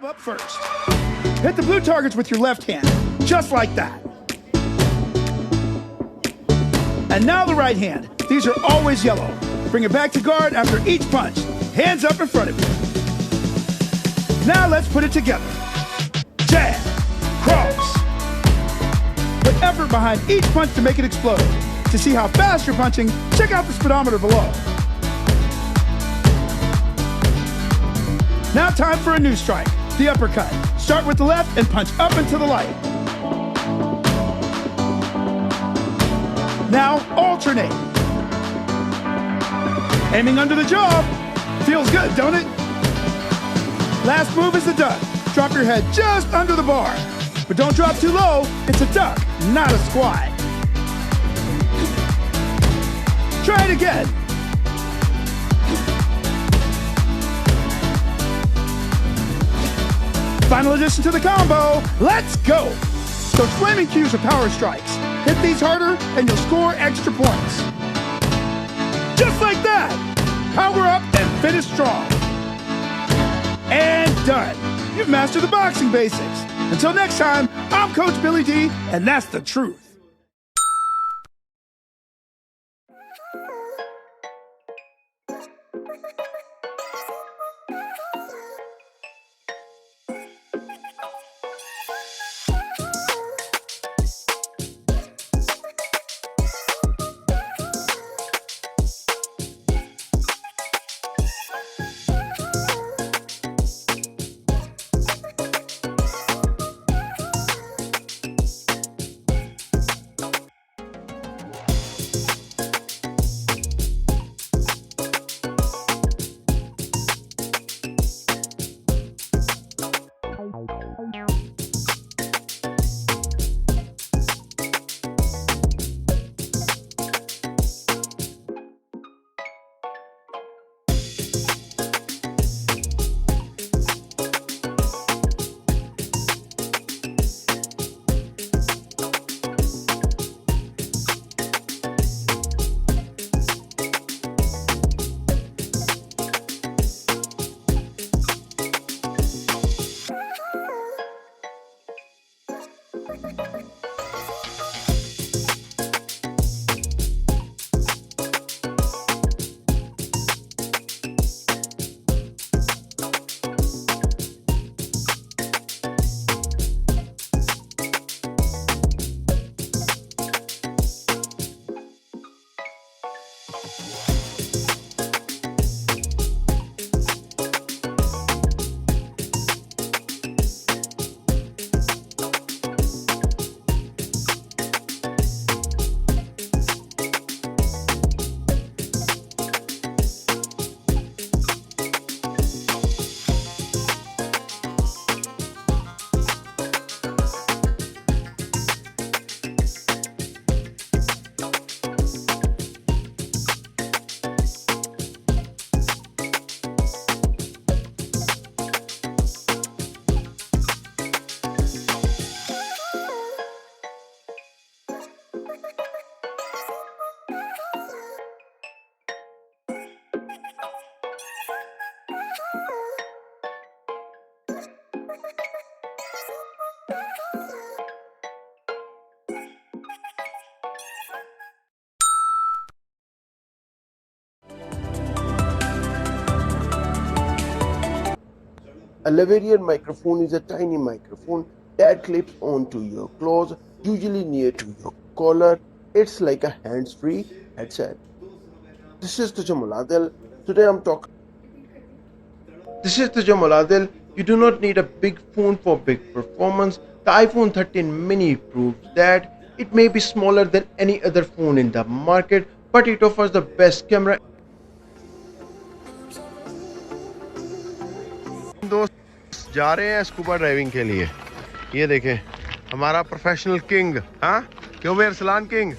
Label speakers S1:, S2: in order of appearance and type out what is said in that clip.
S1: Tab up first. Hit the blue targets with your left hand, just like that. And now the right hand. These are always yellow. Bring it back to guard after each punch. Hands up in front of you. Now let's put it together. Jab, cross. Put effort behind each punch to make it explode. To see how fast you're punching, check out the speedometer below. Now time for a new strike, the uppercut. Start with the left and punch up into the light. Now alternate. Aiming under the jaw. Feels good, don't it? Last move is the duck. Drop your head just under the bar. But don't drop too low. It's a duck, not a squat. Try it again. Final addition to the combo. Let's go. Those flaming cues are power strikes. Hit these harder and you'll score extra points. Just like that. Power up and finish strong. And done. You've mastered the boxing basics. Until next time, I'm Coach Billy D, and that's the truth.
S2: A lavalier microphone is a tiny microphone that clips onto your clothes, usually near to your collar. It's like a hands-free headset. This is the Muladil. Today I'm talking. This is the Muladil. You do not need a big phone for big performance. The iPhone 13 mini proves that. It may be smaller than any other phone in the market, but it offers the best camera. दोस्त जा रहे हैं scuba driving के लिए। ये देखें हमारा professional king, हाँ क्यों भाई अरसलान किंग।